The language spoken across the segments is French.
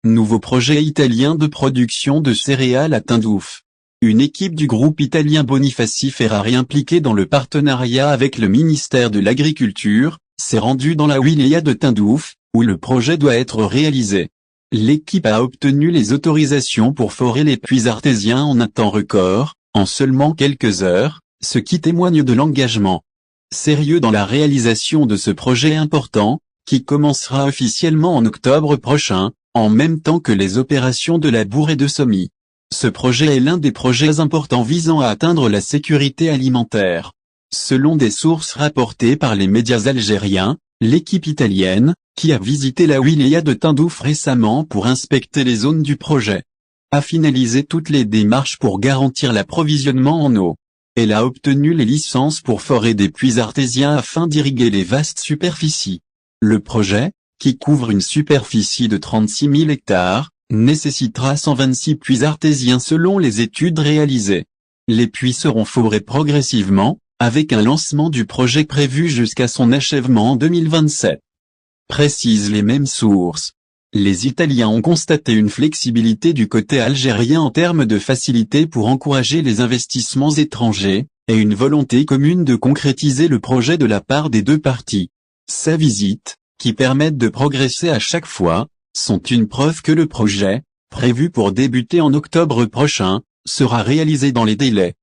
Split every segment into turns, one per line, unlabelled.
Nouveau projet italien de production de céréales à Tindouf. Une équipe du groupe italien Bonifaci Ferrari impliquée dans le partenariat avec le ministère de l'Agriculture, s'est rendue dans la wilaya de Tindouf, où le projet doit être réalisé. L'équipe a obtenu les autorisations pour forer les puits artésiens en un temps record, en seulement quelques heures, ce qui témoigne de l'engagement sérieux dans la réalisation de ce projet important, qui commencera officiellement en octobre prochain, en même temps que les opérations de labour et de semis. Ce projet est l'un des projets importants visant à atteindre la sécurité alimentaire. Selon des sources rapportées par les médias algériens, l'équipe italienne, qui a visité la wilaya de Tindouf récemment pour inspecter les zones du projet, a finalisé toutes les démarches pour garantir l'approvisionnement en eau. Elle a obtenu les licences pour forer des puits artésiens afin d'irriguer les vastes superficies. Le projet, qui couvre une superficie de 36 000 hectares, nécessitera 126 puits artésiens selon les études réalisées. Les puits seront forés progressivement, avec un lancement du projet prévu jusqu'à son achèvement en 2027. Précisent les mêmes sources. Les Italiens ont constaté une flexibilité du côté algérien en termes de facilité pour encourager les investissements étrangers, et une volonté commune de concrétiser le projet de la part des deux parties. Sa visite, qui permettent de progresser à chaque fois, sont une preuve que le projet, prévu pour débuter en octobre prochain, sera réalisé dans les délais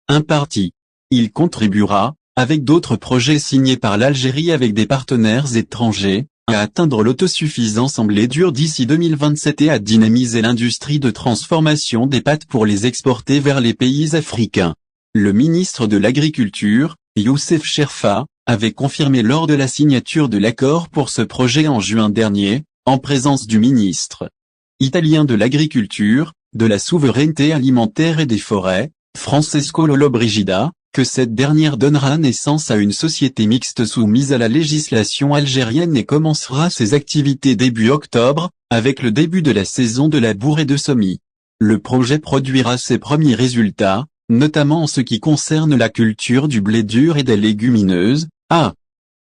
impartis. Il contribuera, avec d'autres projets signés par l'Algérie avec des partenaires étrangers, à atteindre l'autosuffisance en blé dur d'ici 2027 et à dynamiser l'industrie de transformation des pâtes pour les exporter vers les pays africains. Le ministre de l'Agriculture, Youssef Cherfa, avait confirmé lors de la signature de l'accord pour ce projet en juin dernier, en présence du ministre italien de l'Agriculture, de la souveraineté alimentaire et des forêts, Francesco Lollobrigida, que cette dernière donnera naissance à une société mixte soumise à la législation algérienne et commencera ses activités début octobre, avec le début de la saison de labour et de semis. Le projet produira ses premiers résultats, notamment en ce qui concerne la culture du blé dur et des légumineuses, à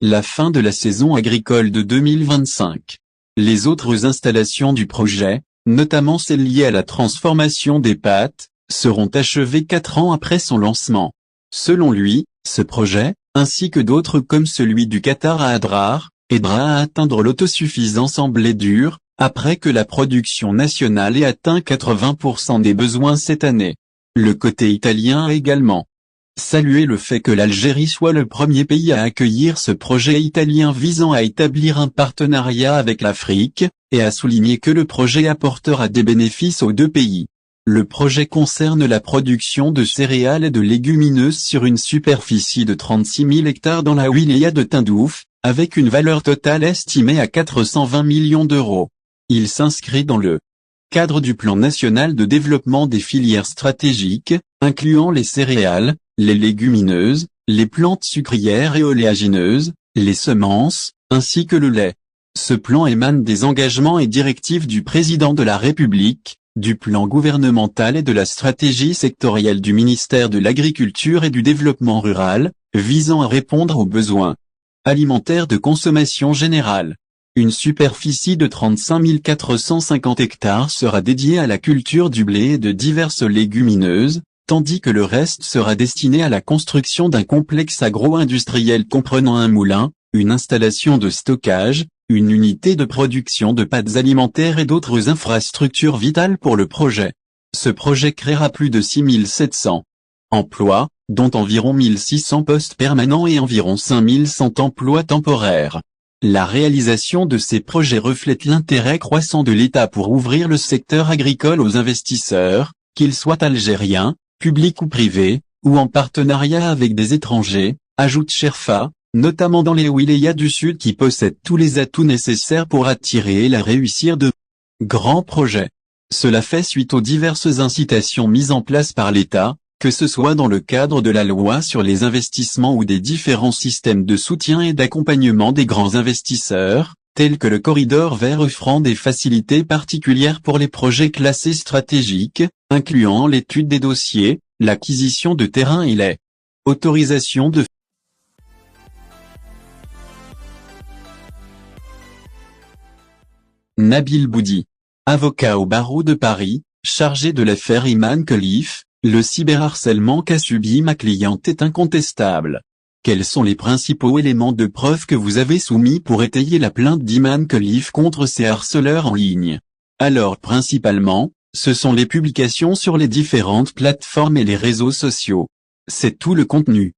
la fin de la saison agricole de 2025. Les autres installations du projet, notamment celles liées à la transformation des pâtes, seront achevées 4 ans après son lancement. Selon lui, ce projet, ainsi que d'autres comme celui du Qatar à Adrar, aidera à atteindre l'autosuffisance en blé dur, après que la production nationale ait atteint 80% des besoins cette année. Le côté italien a également salué le fait que l'Algérie soit le premier pays à accueillir ce projet italien visant à établir un partenariat avec l'Afrique, et a souligné que le projet apportera des bénéfices aux deux pays. Le projet concerne la production de céréales et de légumineuses sur une superficie de 36 000 hectares dans la wilaya de Tindouf, avec une valeur totale estimée à 420 millions d'euros. Il s'inscrit dans le cadre du plan national de développement des filières stratégiques, incluant les céréales, les légumineuses, les plantes sucrières et oléagineuses, les semences, ainsi que le lait. Ce plan émane des engagements et directives du président de la République, du plan gouvernemental et de la stratégie sectorielle du ministère de l'Agriculture et du Développement rural, visant à répondre aux besoins alimentaires de consommation générale. Une superficie de 35 450 hectares sera dédiée à la culture du blé et de diverses légumineuses, tandis que le reste sera destiné à la construction d'un complexe agro-industriel comprenant un moulin, une installation de stockage, une unité de production de pâtes alimentaires et d'autres infrastructures vitales pour le projet. Ce projet créera plus de 6 700 emplois, dont environ 1 600 postes permanents et environ 5 100 emplois temporaires. La réalisation de ces projets reflète l'intérêt croissant de l'État pour ouvrir le secteur agricole aux investisseurs, qu'ils soient algériens, publics ou privés, ou en partenariat avec des étrangers, ajoute Cherfa, notamment dans les wilayas du Sud qui possèdent tous les atouts nécessaires pour attirer et la réussir de grands projets. Cela fait suite aux diverses incitations mises en place par l'État, que ce soit dans le cadre de la loi sur les investissements ou des différents systèmes de soutien et d'accompagnement des grands investisseurs, tels que le corridor vert offrant des facilités particulières pour les projets classés stratégiques, incluant l'étude des dossiers, l'acquisition de terrains et les autorisations de Nabil Boudi. avocat au barreau de Paris, chargé de l'affaire Iman Khalif. Le cyberharcèlement qu'a subi ma cliente est incontestable. Quels sont les principaux éléments de preuve que vous avez soumis pour étayer la plainte d'Iman Khalif contre ces harceleurs en ligne? Alors principalement, ce sont les publications sur les différentes plateformes et les réseaux sociaux. C'est tout le contenu.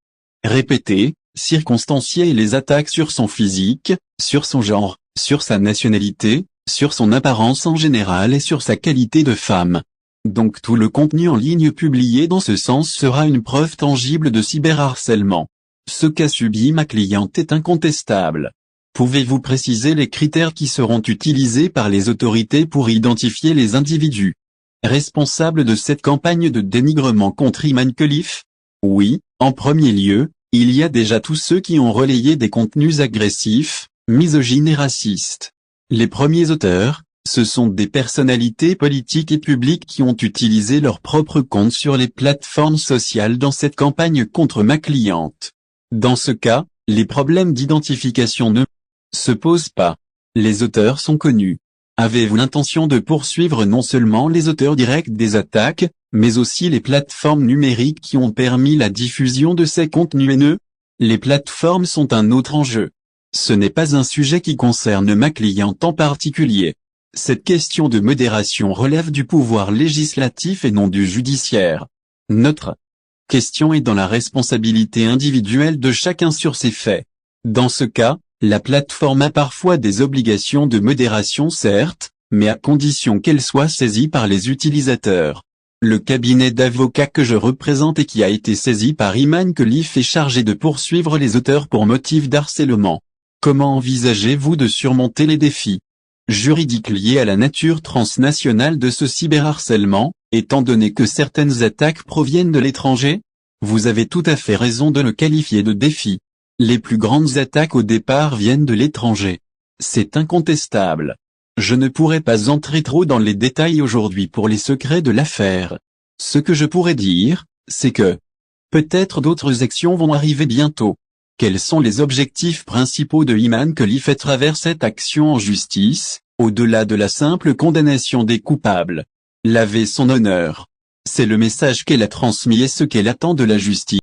Répété, circonstancié et les attaques sur son physique, sur son genre, sur sa nationalité, sur son apparence en général et sur sa qualité de femme. Donc tout le contenu en ligne publié dans ce sens sera une preuve tangible de cyberharcèlement. Ce qu'a subi ma cliente est incontestable. Pouvez-vous préciser les critères qui seront utilisés par les autorités pour identifier les individus responsables de cette campagne de dénigrement contre Iman Khalif? Oui, en premier lieu, il y a déjà tous ceux qui ont relayé des contenus agressifs, misogynes et racistes. Les premiers auteurs, ce sont des personnalités politiques et publiques qui ont utilisé leur propre compte sur les plateformes sociales dans cette campagne contre ma cliente. Dans ce cas, les problèmes d'identification ne se posent pas. Les auteurs sont connus. Avez-vous l'intention de poursuivre non seulement les auteurs directs des attaques, mais aussi les plateformes numériques qui ont permis la diffusion de ces contenus haineux? Les plateformes sont un autre enjeu. Ce n'est pas un sujet qui concerne ma cliente en particulier. Cette question de modération relève du pouvoir législatif et non du judiciaire. Notre question est dans la responsabilité individuelle de chacun sur ces faits. Dans ce cas, la plateforme a parfois des obligations de modération certes, mais à condition qu'elle soit saisie par les utilisateurs. Le cabinet d'avocats que je représente et qui a été saisi par Iman Khalif est chargé de poursuivre les auteurs pour motif d'harcèlement. Comment envisagez-vous de surmonter les défis juridiques liés à la nature transnationale de ce cyberharcèlement, étant donné que certaines attaques proviennent de l'étranger? Vous avez tout à fait raison de le qualifier de défi. Les plus grandes attaques au départ viennent de l'étranger. C'est incontestable. Je ne pourrais pas entrer trop dans les détails aujourd'hui pour les secrets de l'affaire. Ce que je pourrais dire, c'est que peut-être d'autres actions vont arriver bientôt. Quels sont les objectifs principaux de Iman Khalif à travers cette action en justice, au-delà de la simple condamnation des coupables? Laver son honneur. C'est le message qu'elle a transmis et ce qu'elle attend de la justice.